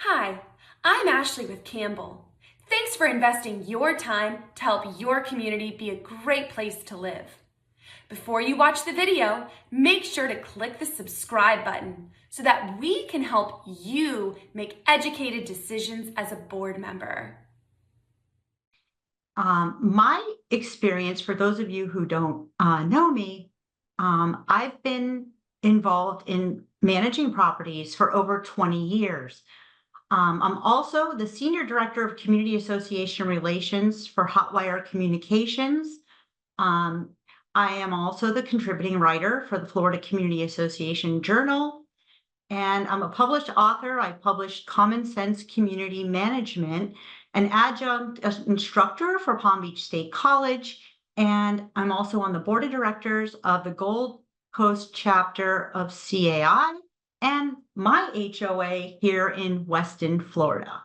Hi, I'm Ashley with Campbell. Thanks for investing your time to help your community be a great place to live. Before you watch the video, make sure to click the subscribe button so that we can help you make educated decisions as a board member. My experience, for those of you who don't know me, I've been involved in managing properties for over 20 years. I'm also the Senior Director of Community Association Relations for Hotwire Communications. Um, I am also the contributing writer for the Florida Community Association Journal, and I'm a published author. I published Common Sense Community Management, an adjunct instructor for Palm Beach State College, and I'm also on the board of directors of the Gold Coast chapter of CAI and my HOA here in Weston, Florida.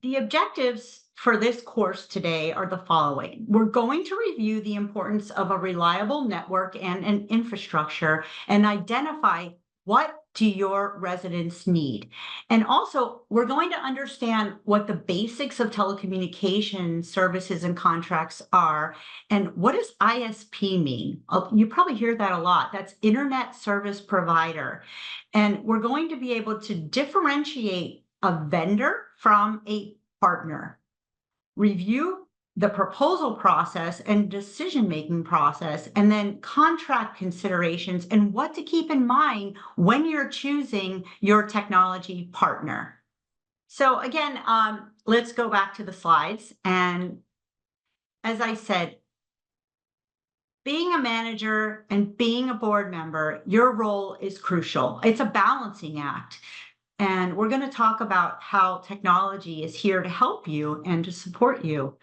The objectives for this course today are the following. We're going to review the importance of a reliable network and an infrastructure and identify what do your residents need. And also, we're going to understand what the basics of telecommunication services and contracts are. And what does ISP mean? You probably hear that a lot. That's Internet Service Provider. And we're going to be able to differentiate a vendor from a partner, review the proposal process and decision-making process, and then contract considerations and what to keep in mind when you're choosing your technology partner. So again, let's go back to the slides. And as I said, being a manager and being a board member, your role is crucial. It's a balancing act. And we're going to talk about how technology is here to help you and to support you.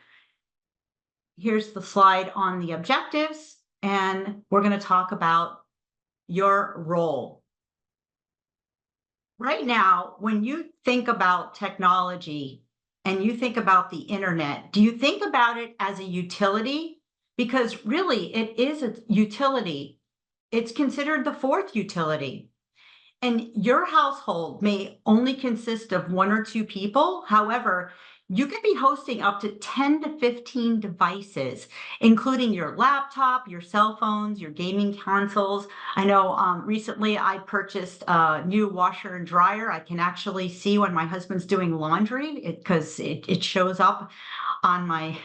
Here's the slide on the objectives, and we're going to talk about your role. Right now, when you think about technology and you think about the internet, do you think about it as a utility? Because really, it is a utility. It's considered the fourth utility. And your household may only consist of one or two people. However, you could be hosting up to 10 to 15 devices, including your laptop, your cell phones, your gaming consoles. I know recently I purchased a new washer and dryer. I can actually see when my husband's doing laundry because it shows up on my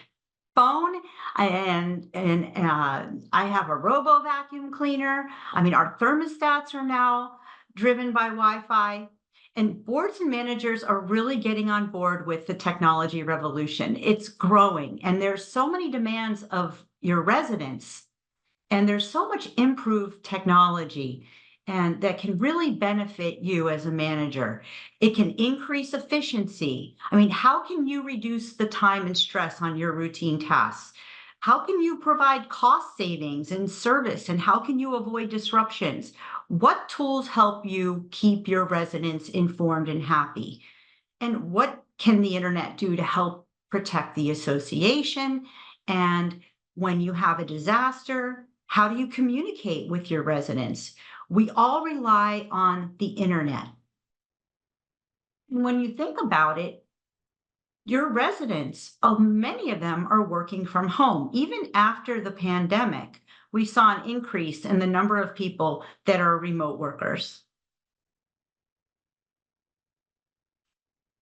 phone, and I have a robo vacuum cleaner. I mean, our thermostats are now driven by Wi-Fi, and boards and managers are really getting on board with the technology revolution. It's growing, and there's so many demands of your residents, and there's so much improved technology and that can really benefit you as a manager. It can increase efficiency. I mean, how can you reduce the time and stress on your routine tasks? How can you provide cost savings in service, and how can you avoid disruptions? What tools help you keep your residents informed and happy? And what can the internet do to help protect the association? And when you have a disaster, how do you communicate with your residents? We all rely on the internet. And when you think about it, your residents, many of them are working from home. Even after the pandemic, we saw an increase in the number of people that are remote workers.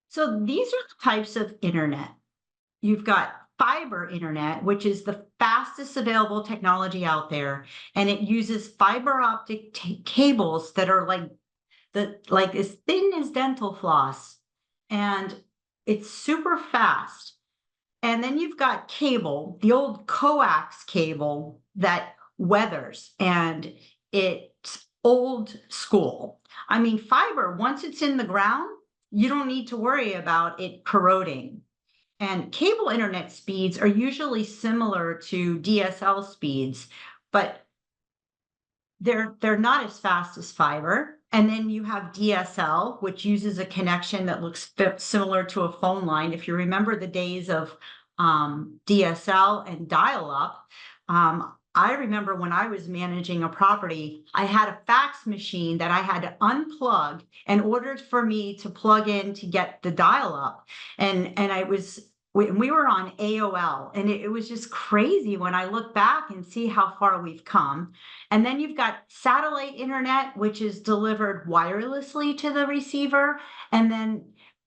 So these are the types of internet. You've got fiber internet, which is the fastest available technology out there, and it uses fiber optic cables that are like as thin as dental floss, and it's super fast. And then you've got cable, the old coax cable that weathers, and it's old school. I mean, fiber, once it's in the ground, you don't need to worry about it corroding. And cable internet speeds are usually similar to DSL speeds, but they're not as fast as fiber. And then you have DSL, which uses a connection that looks similar to a phone line. If you remember the days of DSL and dial-up, I remember when I was managing a property, I had a fax machine that I had to unplug in order for me to plug in to get the dial up. And we were on AOL, and it was just crazy when I look back and see how far we've come. And then you've got satellite internet, which is delivered wirelessly to the receiver. And then,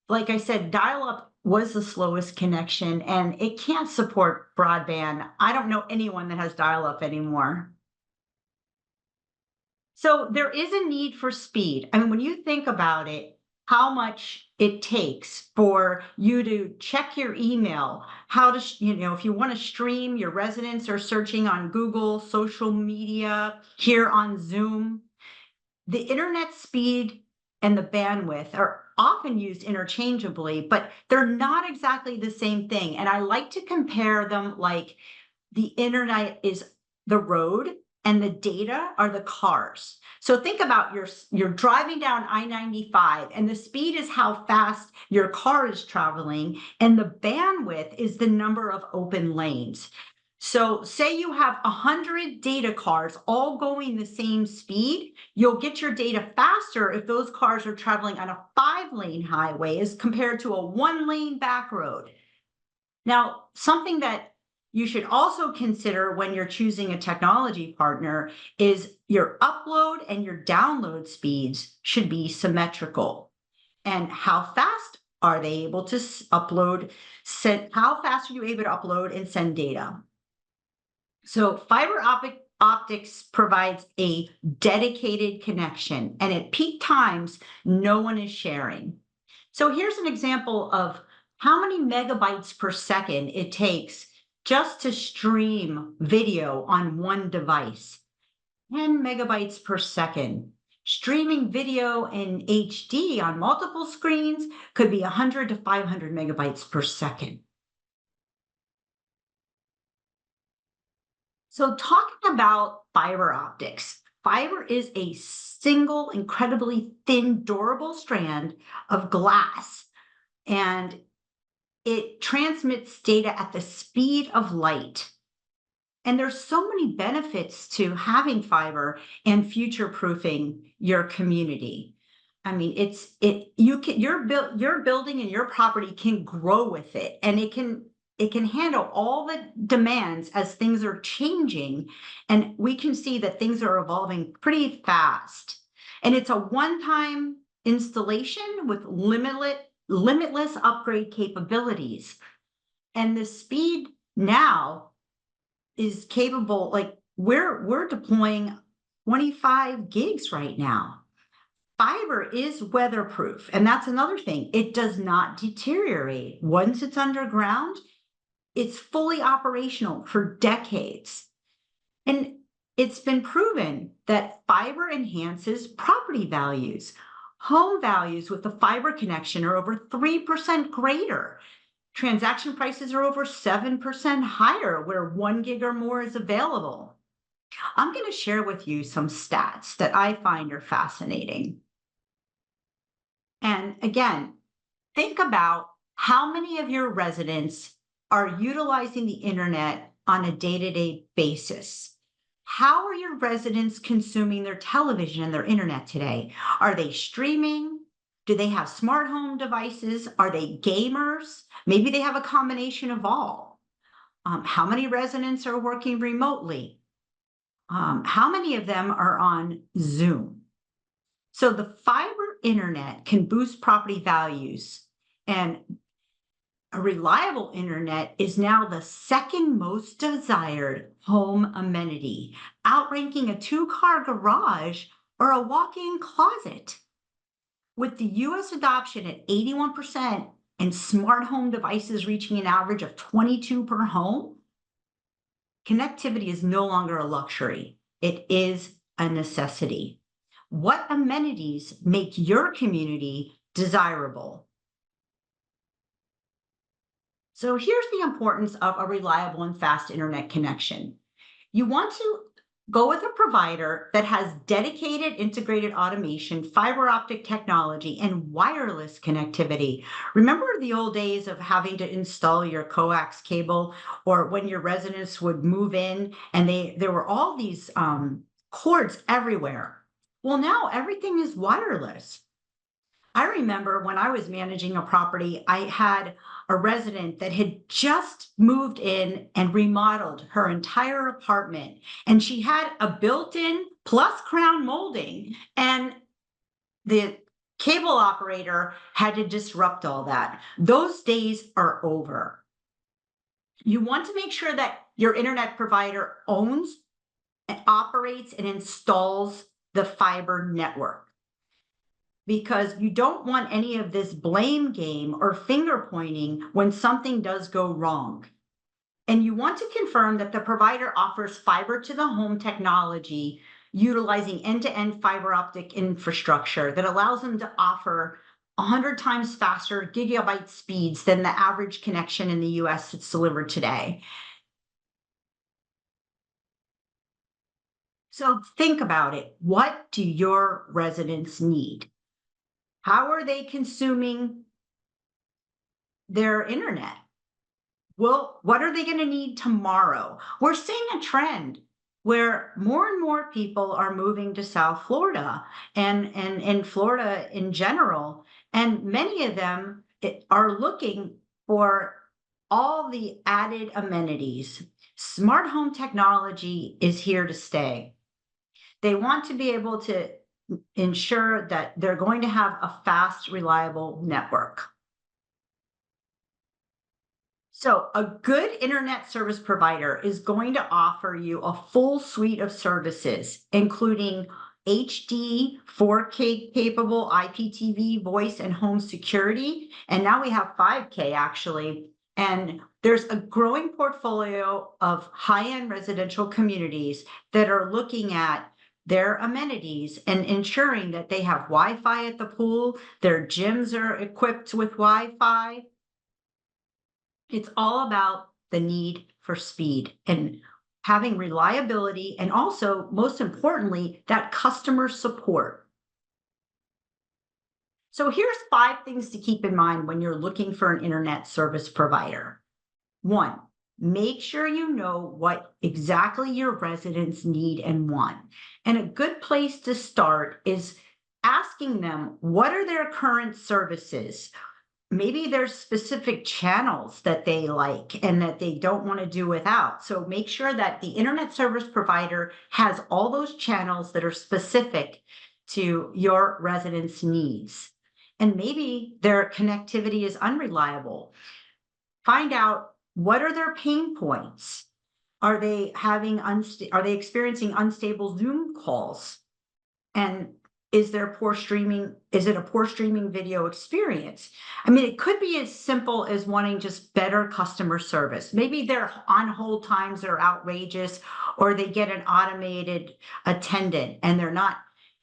like I said, dial up was the slowest connection, and it can't support broadband. I don't know anyone that has dial up anymore. So there is a need for speed. I mean, when you think about it, how much it takes for you to check your email, how to, if you want to stream, your residents are searching on Google, social media, here on Zoom. The internet speed and the bandwidth are often used interchangeably, but they're not exactly the same thing. And I like to compare them like the internet is the road and the data are the cars. So think about you're driving down I-95, and the speed is how fast your car is traveling, and the bandwidth is the number of open lanes. So say you have 100 data cars all going the same speed, you'll get your data faster if those cars are traveling on a 5-lane highway as compared to a 1-lane back road. Now, something that you should also consider when you're choosing a technology partner is your upload and your download speeds should be symmetrical. And how fast are they able to how fast are you able to upload and send data? So optics provides a dedicated connection, and at peak times, no one is sharing. So here's an example of how many megabytes per second it takes just to stream video on one device. 10 megabytes per second. Streaming video in HD on multiple screens could be 100 to 500 megabytes per second. So talking about fiber optics, fiber is a single, incredibly thin, durable strand of glass, and it transmits data at the speed of light. And there's so many benefits to having fiber and future-proofing your community. I mean, your building and your property can grow with it, and it can handle all the demands as things are changing, and we can see that things are evolving pretty fast. And it's a one-time installation with limitless upgrade capabilities. And the speed now is capable, like we're deploying 25 gigs right now. Fiber is weatherproof, and that's another thing. It does not deteriorate. Once it's underground, it's fully operational for decades. And it's been proven that fiber enhances property values. Home values with the fiber connection are over 3% greater. Transaction prices are over 7% higher where 1 gig or more is available. I'm going to share with you some stats that I find are fascinating. And again, think about how many of your residents are utilizing the internet on a day-to-day basis. How are your residents consuming their television and their internet today? Are they streaming? Do they have smart home devices? Are they gamers? Maybe they have a combination of all. How many residents are working remotely? How many of them are on Zoom? So the fiber internet can boost property values, and a reliable internet is now the second most desired home amenity, outranking a 2-car garage or a walk-in closet. With the US adoption at 81% and smart home devices reaching an average of 22 per home, connectivity is no longer a luxury. It is a necessity. What amenities make your community desirable? So here's the importance of a reliable and fast internet connection. You want to Go with a provider that has dedicated integrated automation, fiber optic technology, and wireless connectivity. Remember the old days of having to install your coax cable, or when your residents would move in and there were all these cords everywhere. Well, now everything is wireless. I remember when I was managing a property, I had a resident that had just moved in and remodeled her entire apartment. And she had a built in plus crown molding. And the cable operator had to disrupt all that. Those days are over. You want to make sure that your internet provider owns, and operates, and installs the fiber network, because you don't want any of this blame game or finger pointing when something does go wrong. And you want to confirm that the provider offers fiber to the home technology, utilizing end-to-end fiber optic infrastructure that allows them to offer 100 times faster gigabyte speeds than the average connection in the US that's delivered today. So think about it. What do your residents need? How are they consuming their internet? Well, what are they going to need tomorrow? We're seeing a trend where more and more people are moving to South Florida and in Florida in general, and many of them are looking for all the added amenities. Smart home technology is here to stay. They want to be able to ensure that they're going to have a fast, reliable network. So, a good internet service provider is going to offer you a full suite of services, including HD, 4K capable IPTV, voice, and home security. And now we have 5K actually. And there's a growing portfolio of high end residential communities that are looking at their amenities and ensuring that they have Wi Fi at the pool, their gyms are equipped with Wi Fi. It's all about the need for speed and having reliability, and also, most importantly, that customer support. So here's 5 things to keep in mind when you're looking for an internet service provider. 1, make sure you know what exactly your residents need and want. And a good place to start is asking them, what are their current services? Maybe there's specific channels that they like and that they don't want to do without. So make sure that the internet service provider has all those channels that are specific to your residents' needs. And maybe their connectivity is unreliable. Find out, what are their pain points? Are they experiencing unstable Zoom calls? And is it a poor streaming video experience? I mean, it could be as simple as wanting just better customer service. Maybe their on hold times are outrageous, or they get an automated attendant and they're not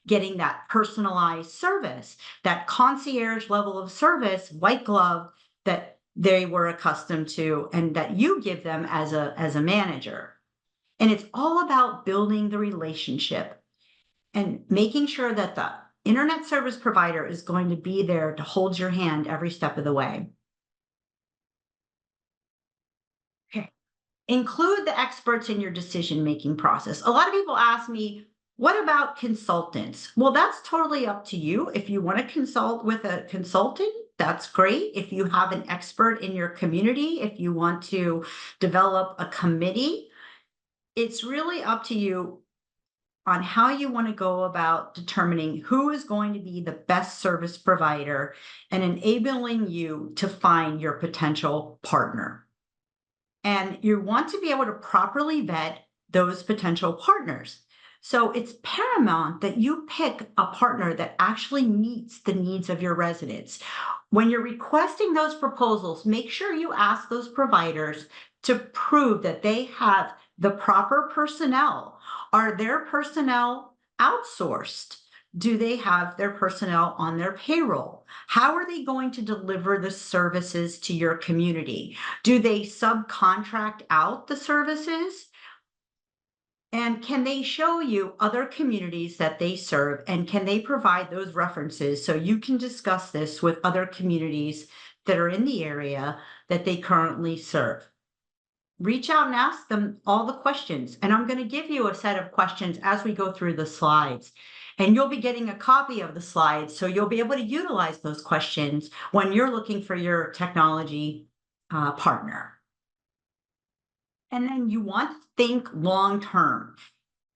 getting that personalized service, that concierge level of service, white glove, that they were accustomed to and that you give them as a manager. And it's all about building the relationship and making sure that the internet service provider is going to be there to hold your hand every step of the way. Okay. Include the experts in your decision-making process. A lot of people ask me, what about consultants? Well, that's totally up to you. If you want to consult with a consultant, that's great. If you have an expert in your community, if you want to develop a committee, it's really up to you on how you want to go about determining who is going to be the best service provider and enabling you to find your potential partner. And you want to be able to properly vet those potential partners. So it's paramount that you pick a partner that actually meets the needs of your residents. When you're requesting those proposals, make sure you ask those providers to prove that they have the proper personnel. Are their personnel outsourced? Do they have their personnel on their payroll? How are they going to deliver the services to your community? Do they subcontract out the services? And can they show you other communities that they serve? And can they provide those references so you can discuss this with other communities that are in the area that they currently serve? Reach out and ask them all the questions. And I'm going to give you a set of questions as we go through the slides. And you'll be getting a copy of the slides, so you'll be able to utilize those questions when you're looking for your technology partner. And then you want to think long term,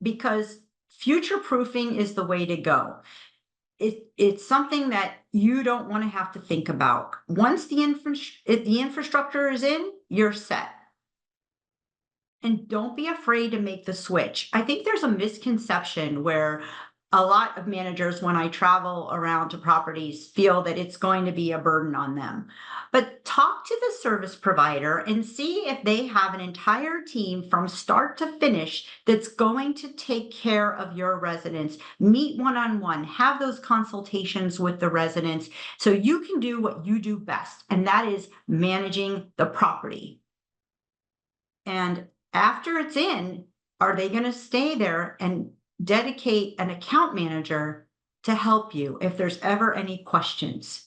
because future proofing is the way to go. It's something that you don't want to have to think about. Once the infrastructure is in, you're set. And don't be afraid to make the switch. I think there's a misconception where a lot of managers, when I travel around to properties, feel that it's going to be a burden on them. But talk to the service provider and see if they have an entire team from start to finish that's going to take care of your residents. Meet one-on-one, have those consultations with the residents so you can do what you do best, and that is managing the property. And after it's in, are they going to stay there and dedicate an account manager to help you if there's ever any questions?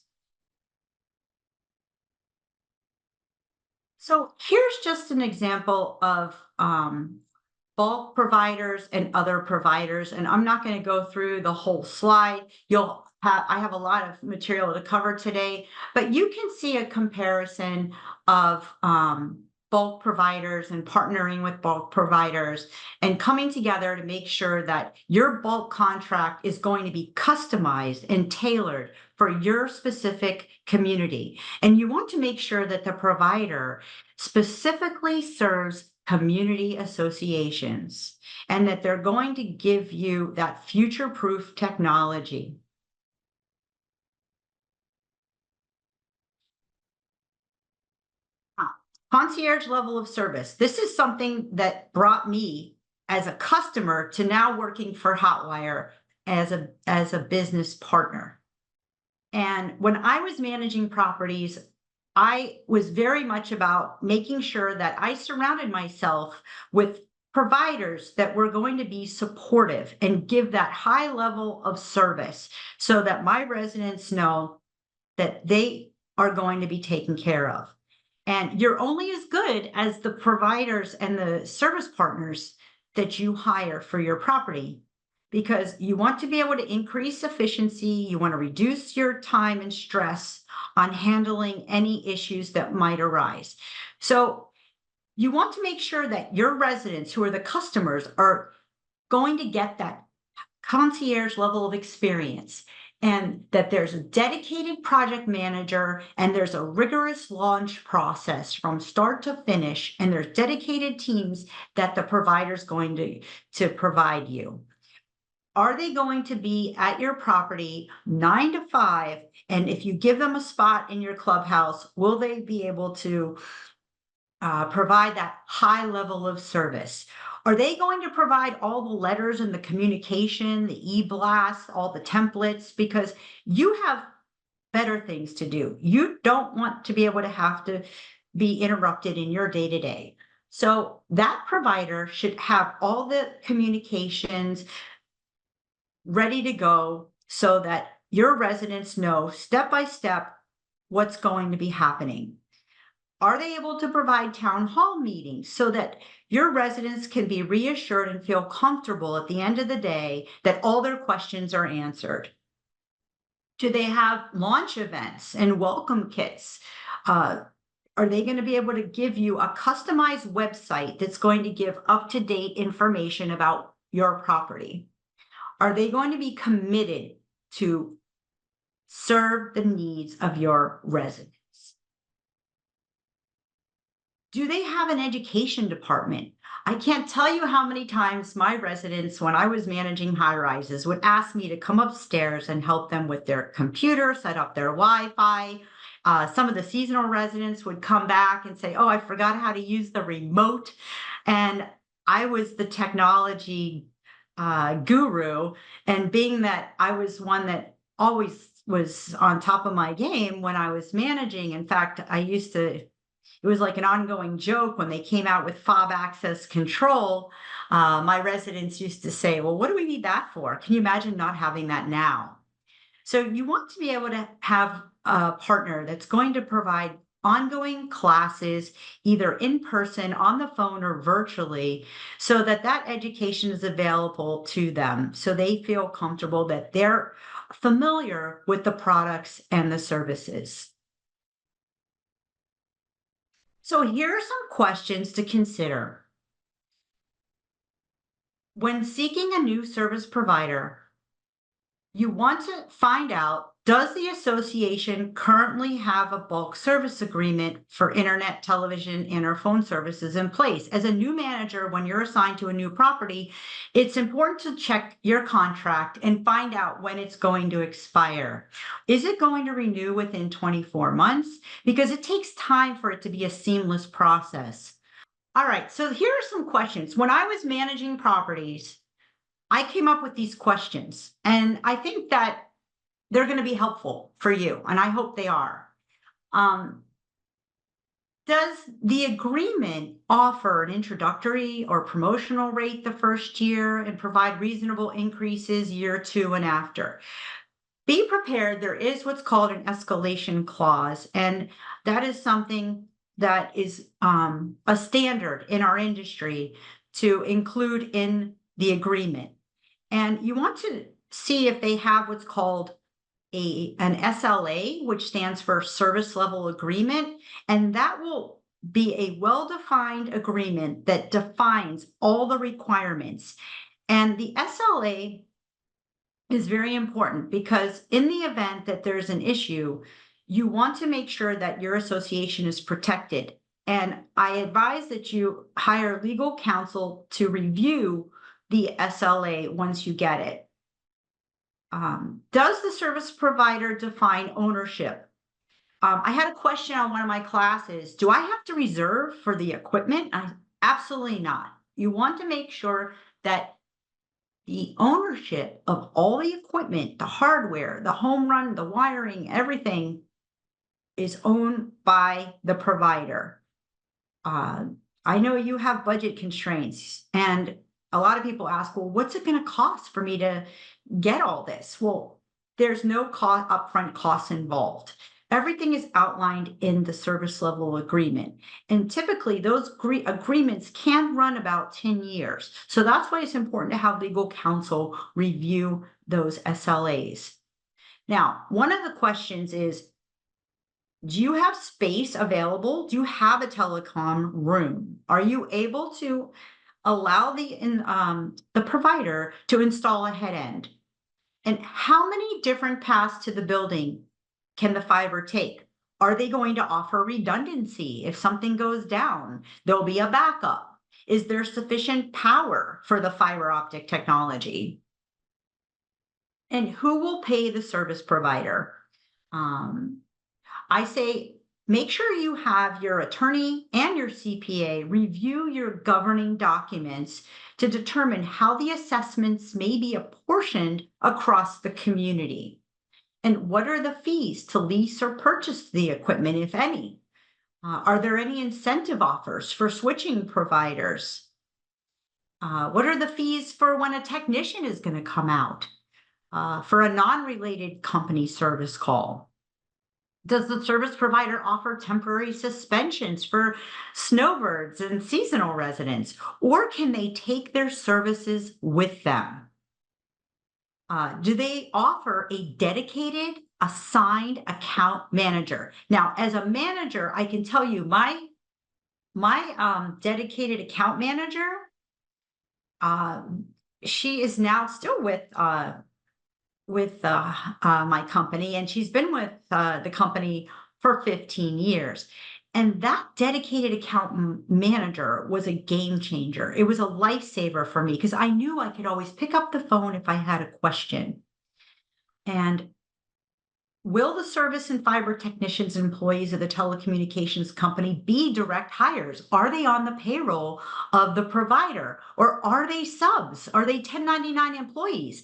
So here's just an example of bulk providers and other providers, and I'm not going to go through the whole slide. I have a lot of material to cover today, but you can see a comparison of bulk providers and partnering with bulk providers and coming together to make sure that your bulk contract is going to be customized and tailored for your specific community. And you want to make sure that the provider specifically serves community associations and that they're going to give you that future-proof technology. Concierge level of service. This is something that brought me as a customer to now working for Hotwire as a business partner. And when I was managing properties, I was very much about making sure that I surrounded myself with providers that were going to be supportive and give that high level of service so that my residents know that they are going to be taken care of. And you're only as good as the providers and the service partners that you hire for your property, because you want to be able to increase efficiency. You want to reduce your time and stress on handling any issues that might arise. So you want to make sure that your residents, who are the customers, are going to get that concierge level of experience, and that there's a dedicated project manager and there's a rigorous launch process from start to finish, and there's dedicated teams that the provider's going to provide you. Are they going to be at your property 9 to 5? And if you give them a spot in your clubhouse, will they be able to provide that high level of service? Are they going to provide all the letters and the communication, the e-blasts, all the templates? Because you have better things to do. You don't want to be able to have to be interrupted in your day-to-day. So that provider should have all the communications ready to go so that your residents know step by step what's going to be happening. Are they able to provide town hall meetings so that your residents can be reassured and feel comfortable at the end of the day that all their questions are answered? Do they have launch events and welcome kits? Are they going to be able to give you a customized website that's going to give up-to-date information about your property? Are they going to be committed to serve the needs of your residents? Do they have an education department? I can't tell you how many times my residents, when I was managing high rises, would ask me to come upstairs and help them with their computer, set up their Wi-Fi. Some of the seasonal residents would come back and say, oh, I forgot how to use the remote. And I was the technology guru. And being that I was one that always was on top of my game when I was managing, in fact, I used to It was like an ongoing joke when they came out with fob access control. My residents used to say, well, what do we need that for? Can you imagine not having that now? So you want to be able to have a partner that's going to provide ongoing classes, either in person, on the phone, or virtually, so that that education is available to them, so they feel comfortable that they're familiar with the products and the services. So here are some questions to consider. When seeking a new service provider, you want to find out, does the association currently have a bulk service agreement for internet, television, and or phone services in place? As a new manager, when you're assigned to a new property, it's important to check your contract and find out when it's going to expire. Is it going to renew within 24 months? Because it takes time for it to be a seamless process. All right, so here are some questions. When I was managing properties, I came up with these questions, and I think that they're going to be helpful for you, and I hope they are. Um, does the agreement offer an introductory or promotional rate the first year and provide reasonable increases year two and after? Be prepared. There is what's called an escalation clause, and that is something that is a standard in our industry to include in the agreement. And you want to see if they have what's called an SLA, which stands for service level agreement, and that will be a well-defined agreement that defines all the requirements. And the SLA is very important because in the event that there's an issue, you want to make sure that your association is protected. And I advise that you hire legal counsel to review the SLA once you get it. Does the service provider define ownership? I had a question on one of my classes. Do I have to reserve for the equipment? Absolutely not. You want to make sure that the ownership of all the equipment, the hardware, the home run, the wiring, everything is owned by the provider. I know you have budget constraints, and a lot of people ask, well, what's it going to cost for me to get all this? Well, there's no upfront costs involved. Everything is outlined in the service level agreement. And typically those agreements can run about 10 years. So that's why it's important to have legal counsel review those SLAs. Now, one of the questions is, do you have space available? Do you have a telecom room? Are you able to allow the provider to install a head end? And how many different paths to the building can the fiber take? Are they going to offer redundancy? If something goes down, there'll be a backup. Is there sufficient power for the fiber optic technology? And who will pay the service provider? I say, make sure you have your attorney and your CPA review your governing documents to determine how the assessments may be apportioned across the community. And what are the fees to lease or purchase the equipment, if any? Are there any incentive offers for switching providers? What are the fees for when a technician is going to come out for a non-related company service call? Does the service provider offer temporary suspensions for snowbirds and seasonal residents, or can they take their services with them? Do they offer a dedicated assigned account manager? Now, as a manager, I can tell you my dedicated account manager, she is now still with my company, and she's been with the company for 15 years. And that dedicated account manager was a game changer. It was a lifesaver for me because I knew I could always pick up the phone if I had a question. And will the service and fiber technicians and employees of the telecommunications company be direct hires? Are they on the payroll of the provider, or are they subs? Are they 1099 employees?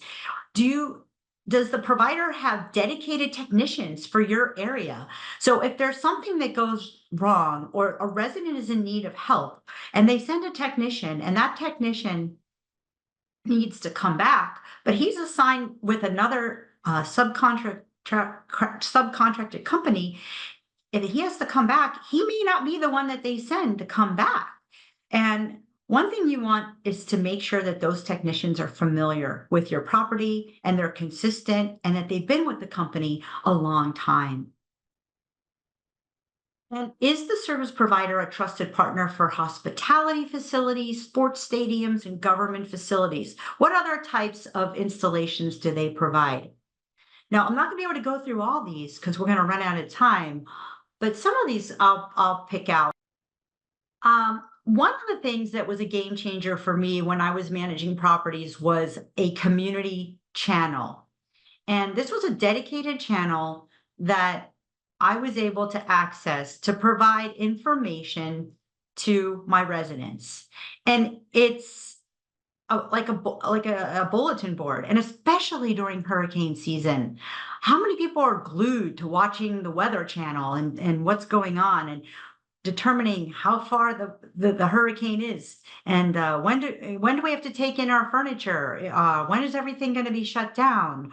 Does the provider have dedicated technicians for your area? So if there's something that goes wrong or a resident is in need of help and they send a technician and that technician needs to come back, but he's assigned with another subcontracted company, and he has to come back, he may not be the one that they send to come back. And one thing you want is to make sure that those technicians are familiar with your property and they're consistent and that they've been with the company a long time. And is the service provider a trusted partner for hospitality facilities, sports stadiums, and government facilities? What other types of installations do they provide? Now, I'm not going to be able to go through all these because we're going to run out of time, but some of these I'll pick out. One of the things that was a game changer for me when I was managing properties was a community channel. And this was a dedicated channel that I was able to access to provide information to my residents. And it's like a bulletin board, and especially during hurricane season. How many people are glued to watching the Weather Channel and what's going on? And determining how far the hurricane is and when do we have to take in our furniture, when is everything going to be shut down.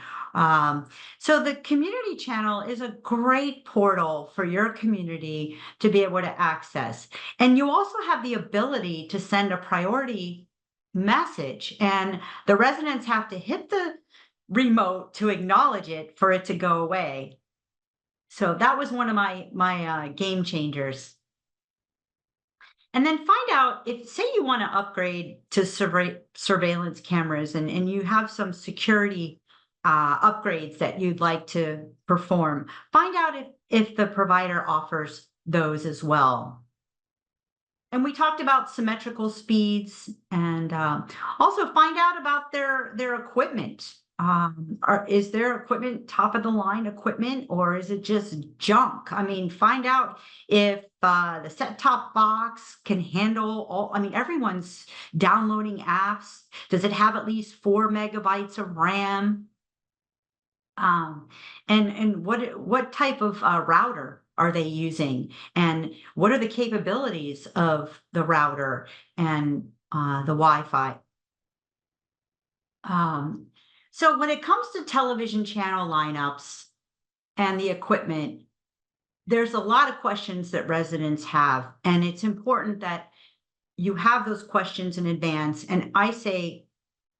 So the community channel is a great portal for your community to be able to access, and you also have the ability to send a priority message, and the residents have to hit the remote to acknowledge it for it to go away. So that was one of my game changers. And then find out if, say, you want to upgrade to surveillance cameras and you have some security upgrades that you'd like to perform. Find out if the provider offers those as well. And we talked about symmetrical speeds and also find out about their equipment. Is their equipment top of the line equipment or is it just junk? I mean, find out if the set top box can handle all, I mean, everyone's downloading apps. Does it have at least 4 MB of RAM? And what type of router are they using? And what are the capabilities of the router and the Wi-Fi? So when it comes to television channel lineups and the equipment, there's a lot of questions that residents have, and it's important that you have those questions in advance. And I say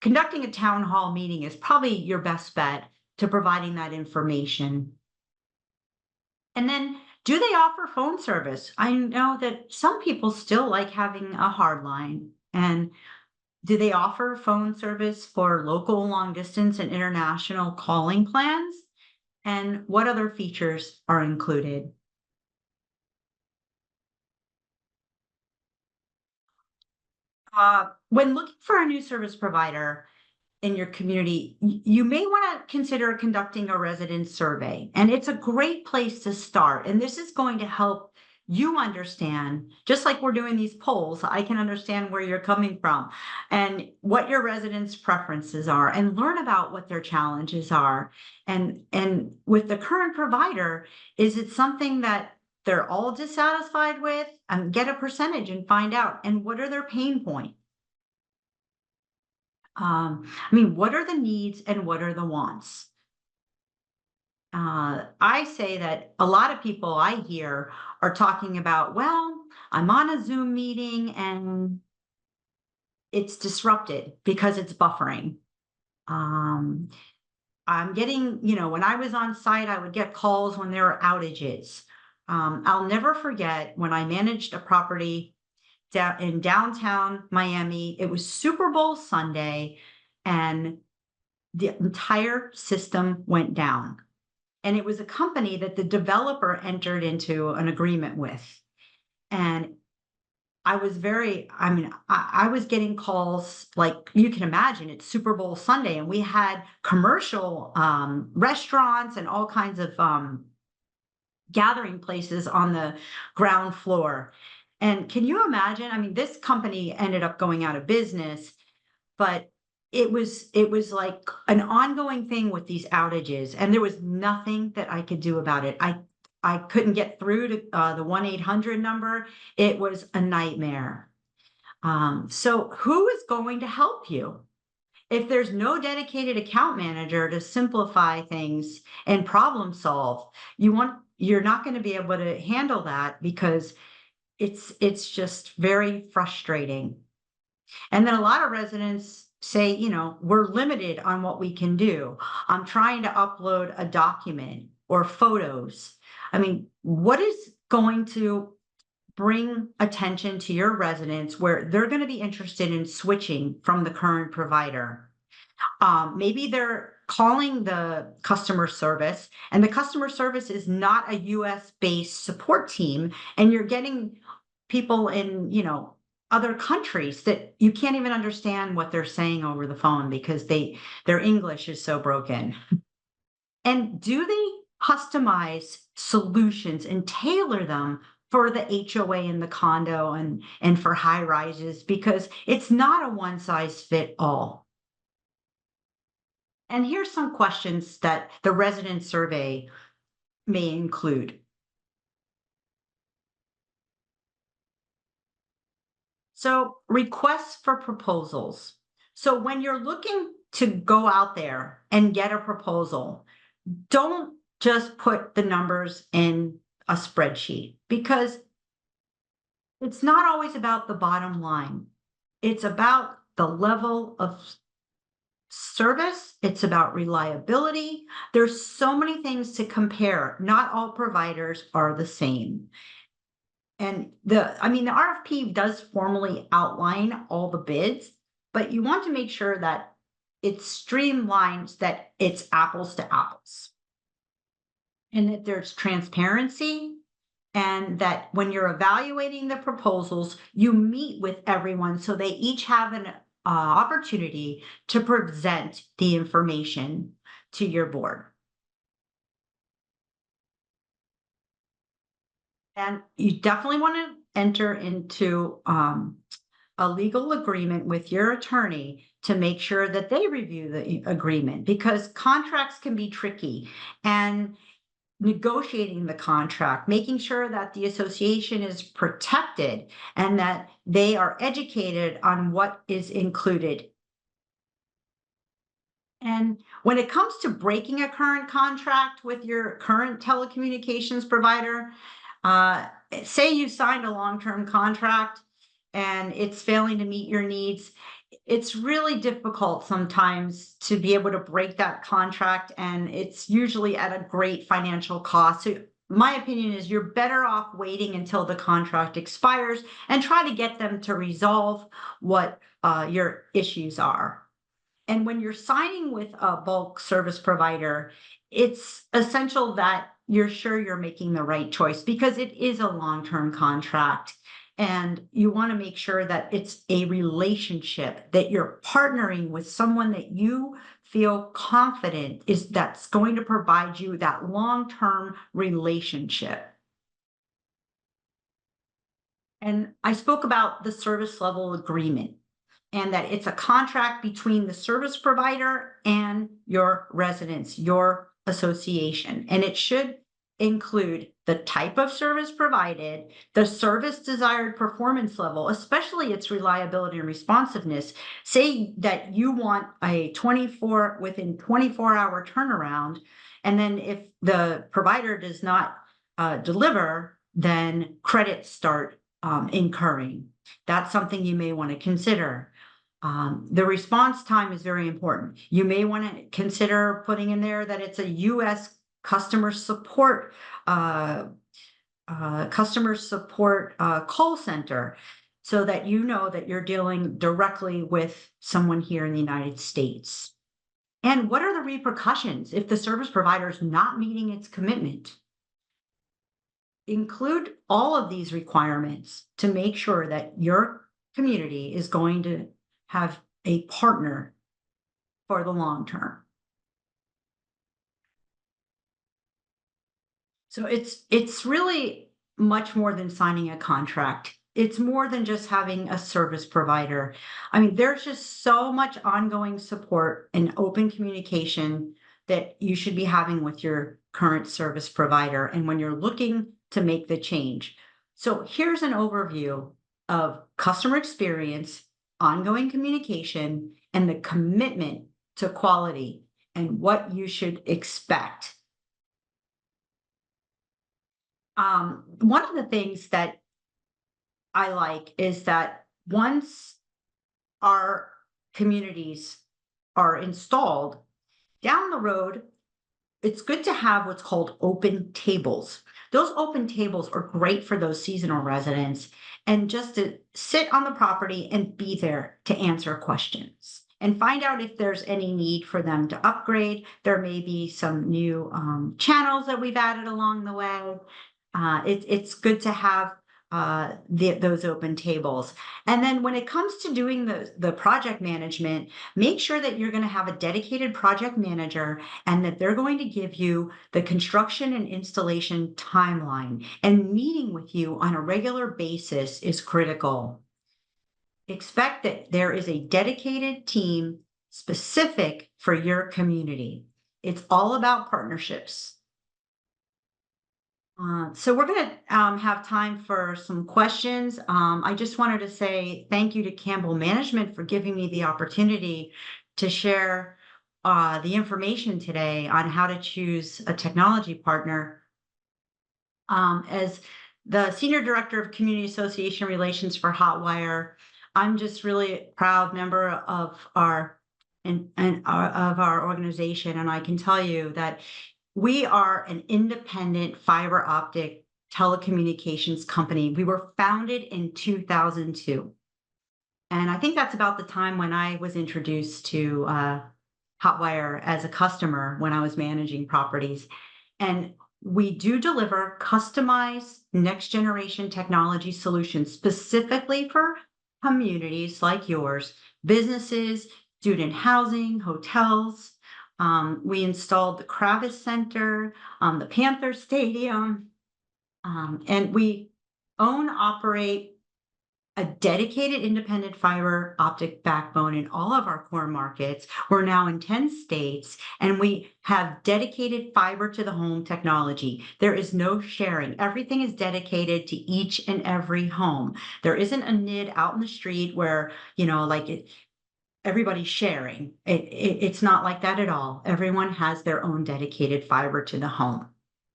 conducting a town hall meeting is probably your best bet to providing that information. And then, do they offer phone service? I know that some people still like having a hard line. And do they offer phone service for local, long distance, and international calling plans? And what other features are included? When looking for a new service provider in your community, you may want to consider conducting a resident survey. And it's a great place to start. And this is going to help you understand, just like we're doing these polls, I can understand where you're coming from and what your residents' preferences are and learn about what their challenges are. And with the current provider, is it something that they're all dissatisfied with? And get a percentage and find out. And what are their pain points? I mean, what are the needs and what are the wants? I say that a lot of people I hear are talking about, well, I'm on a Zoom meeting and it's disrupted because it's buffering. Um, I'm getting, when I was on site, I would get calls when there were outages. I'll never forget when I managed a property down in downtown Miami. It was Super Bowl Sunday, and the entire system went down. And it was a company that the developer entered into an agreement with. And I was getting calls like you can imagine. It's Super Bowl Sunday, and we had commercial restaurants and all kinds of gathering places on the ground floor. And can you imagine? I mean, this company ended up going out of business, but it was like an ongoing thing with these outages, and there was nothing that I could do about it. I couldn't get through to the 1-800 number. It was a nightmare. So who is going to help you? If there's no dedicated account manager to simplify things and problem solve, you're not going to be able to handle that because it's just very frustrating. And then a lot of residents say, we're limited on what we can do. I'm trying to upload a document or photos. I mean, what is going to bring attention to your residents where they're going to be interested in switching from the current provider? Maybe they're calling the customer service, and the customer service is not a US based support team, and you're getting people in, other countries that you can't even understand what they're saying over the phone because their English is so broken. And do they customize solutions and tailor them for the HOA and the condo and for high rises? Because it's not a one size fit all. And here's some questions that the resident survey may include. So, requests for proposals. So, when you're looking to go out there and get a proposal, don't just put the numbers in a spreadsheet because it's not always about the bottom line. It's about the level of service, it's about reliability. There's so many things to compare. Not all providers are the same. And the RFP does formally outline all the bids, but you want to make sure that it's streamlined, that it's apples to apples, and that there's transparency, and that when you're evaluating the proposals, you meet with everyone so they each have an opportunity to present the information to your board. And you definitely want to enter into a legal agreement with your attorney to make sure that they review the agreement because contracts can be tricky. And negotiating the contract, making sure that the association is protected and that they are educated on what is included. And when it comes to breaking a current contract with your current telecommunications provider, uh, say you signed a long-term contract and it's failing to meet your needs, it's really difficult sometimes to be able to break that contract, and it's usually at a great financial cost. So my opinion is you're better off waiting until the contract expires and try to get them to resolve what your issues are. And when you're signing with a bulk service provider, it's essential that you're sure you're making the right choice because it is a long-term contract. And you want to make sure that it's a relationship, that you're partnering with someone that you feel confident is that's going to provide you that long-term relationship. And I spoke about the service level agreement and that it's a contract between the service provider and your residents, your association. And it should include the type of service provided, the service desired performance level, especially its reliability and responsiveness. Say that you want a within 24-hour turnaround, and then if the provider does not deliver, then credits start incurring. That's something you may want to consider. The response time is very important. You may want to consider putting in there that it's a US customer support call center so that you know that you're dealing directly with someone here in the United States. And what are the repercussions if the service provider is not meeting its commitment? Include all of these requirements to make sure that your community is going to have a partner for the long term. So it's really much more than signing a contract. it's more than just having a service provider. I mean, there's just so much ongoing support and open communication that you should be having with your current service provider and when you're looking to make the change. So here's an overview of customer experience, ongoing communication, and the commitment to quality and what you should expect. One of the things that I like is that once our communities are installed, down the road, it's good to have what's called open tables. Those open tables are great for those seasonal residents and just to sit on the property and be there to answer questions and find out if there's any need for them to upgrade. There may be some new channels that we've added along the way. It's good to have those open tables. And then when it comes to doing the project management, make sure that you're going to have a dedicated project manager and that they're going to give you the construction and installation timeline. And meeting with you on a regular basis is critical. Expect that there is a dedicated team specific for your community. It's all about partnerships. So we're going to have time for some questions. I just wanted to say thank you to Campbell Management for giving me the opportunity to share the information today on how to choose a technology partner. As the Senior Director of Community Association Relations for Hotwire, I'm just really a proud member of our of our organization, and I can tell you that we are an independent fiber optic telecommunications company. We were founded in 2002. And I think that's about the time when I was introduced to Hotwire as a customer when I was managing properties. And we do deliver customized next generation technology solutions specifically for communities like yours, businesses, student housing, hotels. We installed the Kravit Center, the Panther Stadium, and we own, operate a dedicated independent fiber optic backbone in all of our core markets. We're now in 10 states, and we have dedicated fiber to the home technology. There is no sharing. Everything is dedicated to each and every home. There isn't a NID out in the street where, everybody's sharing. It's not like that at all. Everyone has their own dedicated fiber to the home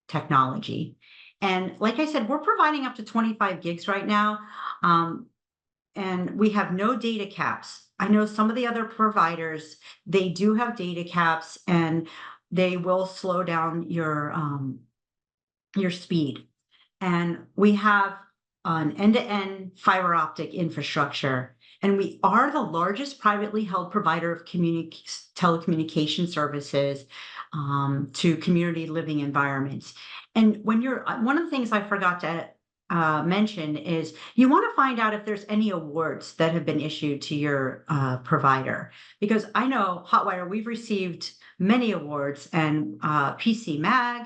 technology. And like I said, we're providing up to 25 gigs right now. And we have no data caps. I know some of the other providers, they do have data caps and they will slow down your speed. And we have an end-to-end fiber optic infrastructure. And we are the largest privately held provider of telecommunication services to community living environments. And when one of the things I forgot to mention is you want to find out if there's any awards that have been issued to your provider. Because I know Hotwire, we've received many awards, and PC Mag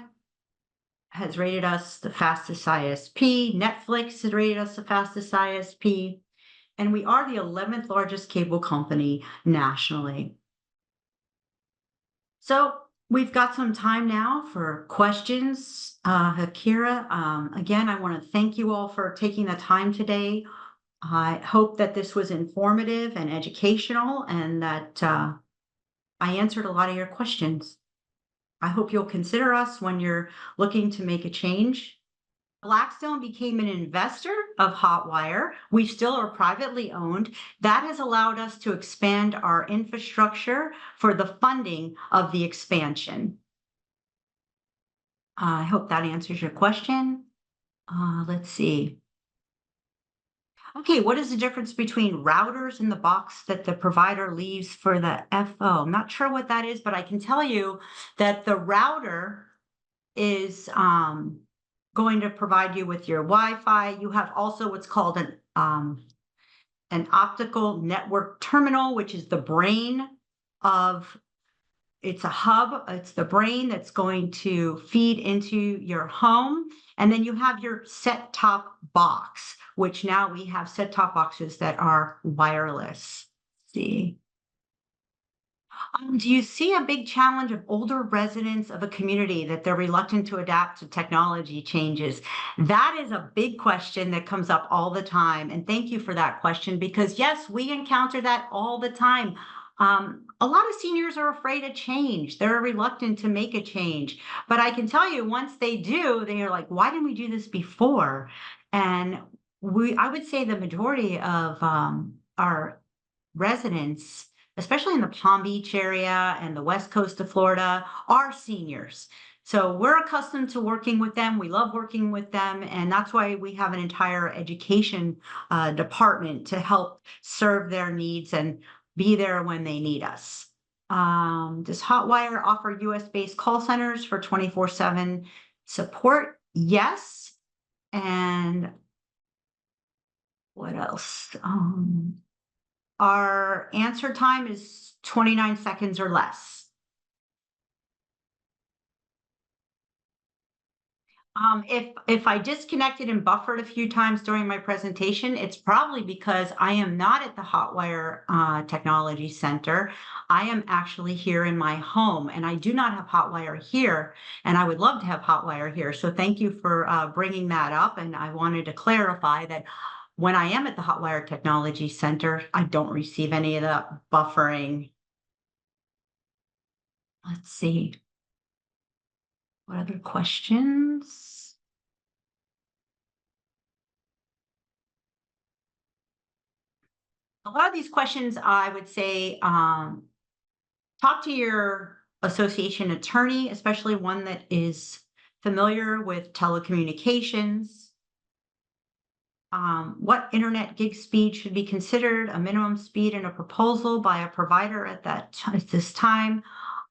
has rated us the fastest ISP. Netflix has rated us the fastest ISP. And we are the 11th largest cable company nationally. So we've got some time now for questions. Akira, again, I want to thank you all for taking the time today. I hope that this was informative and educational and that I answered a lot of your questions. I hope you'll consider us when you're looking to make a change. Blackstone became an investor of Hotwire. We still are privately owned. That has allowed us to expand our infrastructure for the funding of the expansion. I hope that answers your question. Let's see. Okay, what is the difference between routers and the box that the provider leaves for the FO? I'm not sure what that is, but I can tell you that the router is going to provide you with your Wi-Fi. You have also what's called an optical network terminal, which is the brain of it's a hub, it's the brain that's going to feed into your home. And then you have your set-top box, which now we have set-top boxes that are wireless. Let's see. Do you see a big challenge of older residents of a community that they're reluctant to adapt to technology changes? That is a big question that comes up all the time. And thank you for that question, because yes, we encounter that all the time. A lot of seniors are afraid of change. They're reluctant to make a change. But I can tell you, once they do, they are like, why didn't we do this before? And I would say the majority of our residents, especially in the Palm Beach area and the west coast of Florida, are seniors. So we're accustomed to working with them. We love working with them. And that's why we have an entire education department to help serve their needs and be there when they need us. Does Hotwire offer US-based call centers for 24/7 support? Yes. And what else? Our answer time is 29 seconds or less. If I disconnected and buffered a few times during my presentation, it's probably because I am not at the Hotwire Technology Center. I am actually here in my home, and I do not have Hotwire here, and I would love to have Hotwire here. So thank you for bringing that up, and I wanted to clarify that when I am at the Hotwire Technology Center, I don't receive any of the buffering. Let's see. What other questions? A lot of these questions, I would say, talk to your association attorney, especially one that is familiar with telecommunications. What internet gig speed should be considered a minimum speed in a proposal by a provider at this time?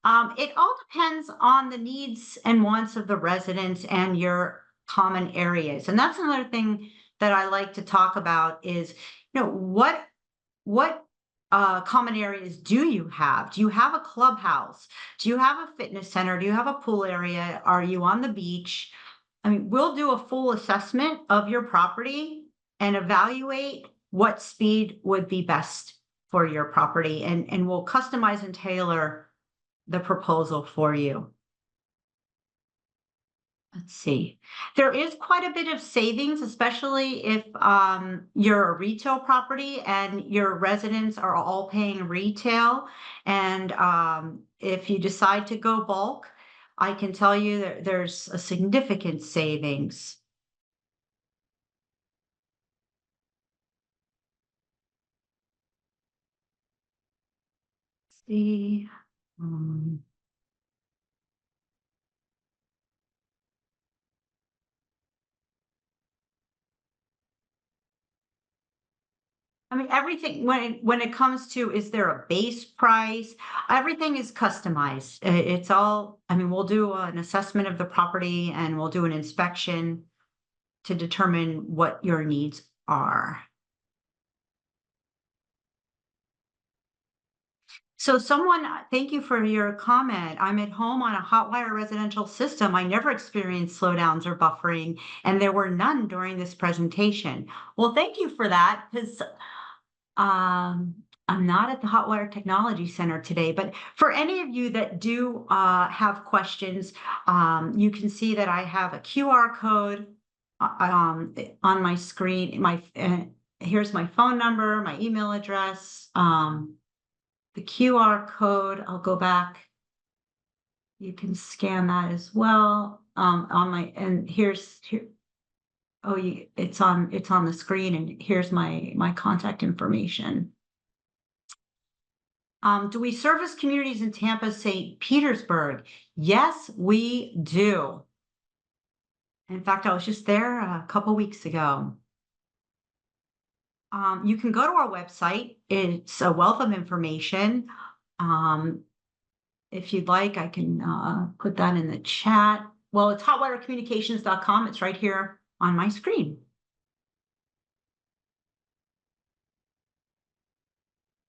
It all depends on the needs and wants of the residents and your common areas. And that's another thing that I like to talk about is, what common areas do you have? Do you have a clubhouse? Do you have a fitness center? Do you have a pool area? Are you on the beach? I mean, we'll do a full assessment of your property and evaluate what speed would be best for your property, and we'll customize and tailor the proposal for you. Let's see. There is quite a bit of savings, especially if you're a retail property and your residents are all paying retail. And if you decide to go bulk, I can tell you that there's a significant savings. Let's see. I mean, everything when it comes to, is there a base price? Everything is customized. It's all, I mean, we'll do an assessment of the property and we'll do an inspection to determine what your needs are. So thank you for your comment. I'm at home on a Hotwire residential system. I never experienced slowdowns or buffering, and there were none during this presentation. Well, thank you for that, because I'm not at the Hotwire Technology Center today, but for any of you that do have questions, you can see that I have a QR code on my screen. Here's my phone number, my email address, the QR code. I'll go back. You can scan that as well. Oh, it's on the screen, and here's my contact information. Do we service communities in Tampa, St. Petersburg? Yes, we do. In fact, I was just there a couple weeks ago. You can go to our website. It's a wealth of information. If you'd like, I can put that in the chat. Well, it's hotwirecommunications.com. It's right here on my screen.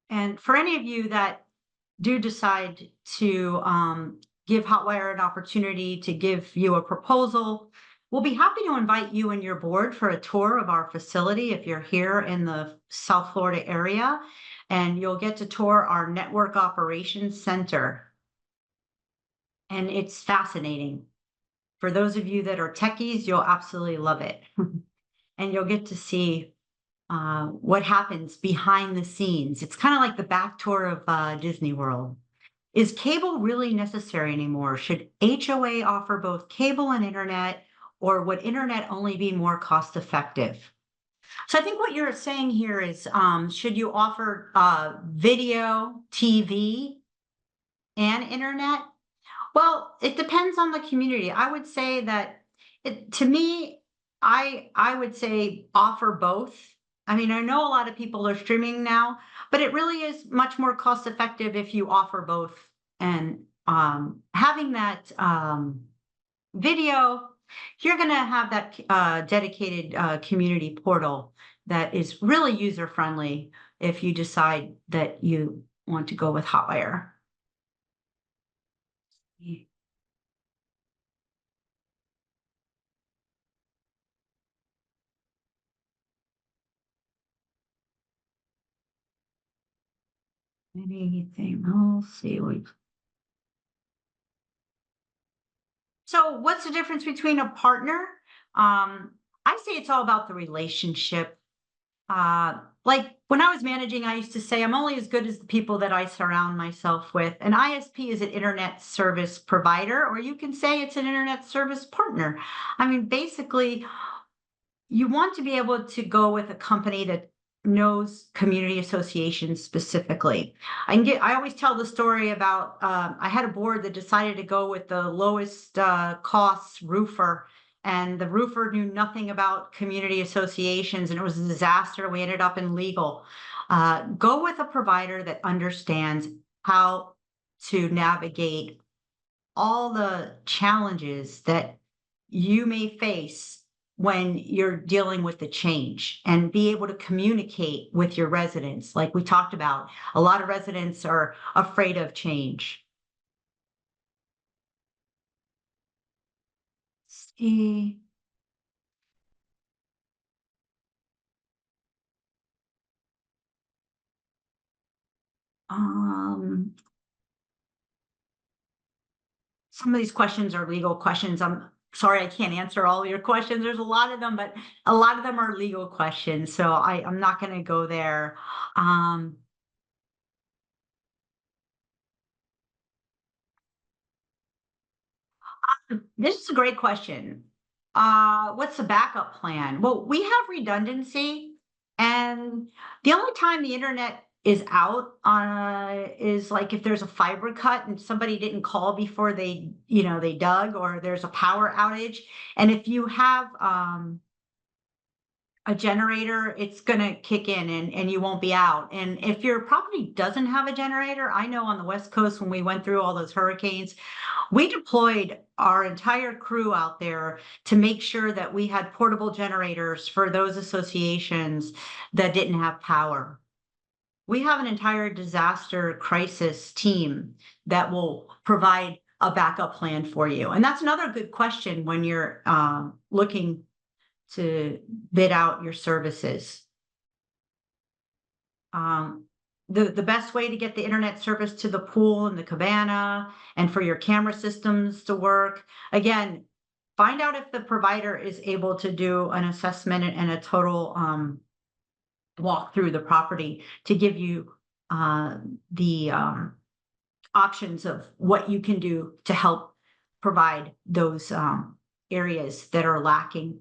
And for any of you that do decide to give Hotwire an opportunity to give you a proposal, we'll be happy to invite you and your board for a tour of our facility if you're here in the South Florida area, and you'll get to tour our Network Operations Center. And it's fascinating. For those of you that are techies, you'll absolutely love it. And you'll get to see what happens behind the scenes. It's kind of like the back tour of Disney World. Is cable really necessary anymore? Should HOA offer both cable and internet, or would internet only be more cost effective? So I think what you're saying here is, should you offer video, TV, and internet? Well, it depends on the community. I would say that to me, I would say offer both. I mean, I know a lot of people are streaming now, but it really is much more cost effective if you offer both. And having that video, you're going to have that dedicated community portal that is really user friendly if you decide that you want to go with Hotwire. Anything else? See what. So what's the difference between a partner? I say it's all about the relationship. Like when I was managing, I used to say I'm only as good as the people that I surround myself with. An ISP is an internet service provider, or you can say it's an internet service partner. I mean, basically, you want to be able to go with a company that knows community associations specifically. I always tell the story about, I had a board that decided to go with the lowest cost roofer, and the roofer knew nothing about community associations, and it was a disaster. We ended up in legal. Go with a provider that understands how to navigate all the challenges that you may face when you're dealing with the change, and be able to communicate with your residents. Like we talked about, a lot of residents are afraid of change. See, um, some of these questions are legal questions. I'm sorry, I can't answer all your questions. There's a lot of them, but a lot of them are legal questions. So I'm not going to go there. Um, This is a great question. What's the backup plan? Well, we have redundancy, and the only time the internet is out is like if there's a fiber cut and somebody didn't call before they dug, or there's a power outage. And if you have a generator, it's gonna kick in, and you won't be out. And if your property doesn't have a generator, I know on the West Coast when we went through all those hurricanes, we deployed our entire crew out there to make sure that we had portable generators for those associations that didn't have power. We have an entire disaster crisis team that will provide a backup plan for you. And that's another good question when you're looking to bid out your services. The best way to get the internet service to the pool and the cabana, and for your camera systems to work, again, find out if the provider is able to do an assessment and a total walk through the property to give you the options of what you can do to help provide those areas that are lacking.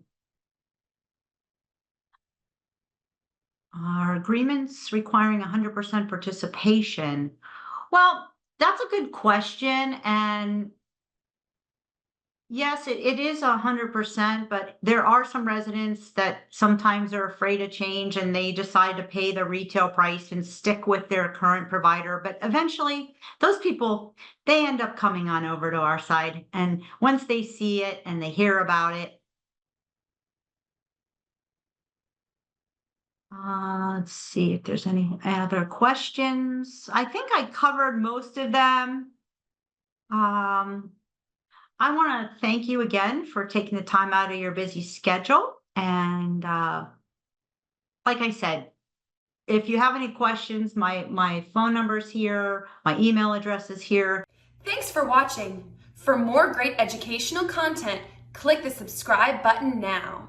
Are agreements requiring 100% participation? Well, that's a good question. And yes, it is 100%, but there are some residents that sometimes are afraid of change, and they decide to pay the retail price and stick with their current provider. But eventually, those people, they end up coming on over to our side. And once they see it and they hear about it, Let's see if there's any other questions. I think I covered most of them. Um, I want to thank you again for taking the time out of your busy schedule. And like I said, if you have any questions, my phone number's here, my email address is here. Thanks for watching. For more great educational content, click the subscribe button now.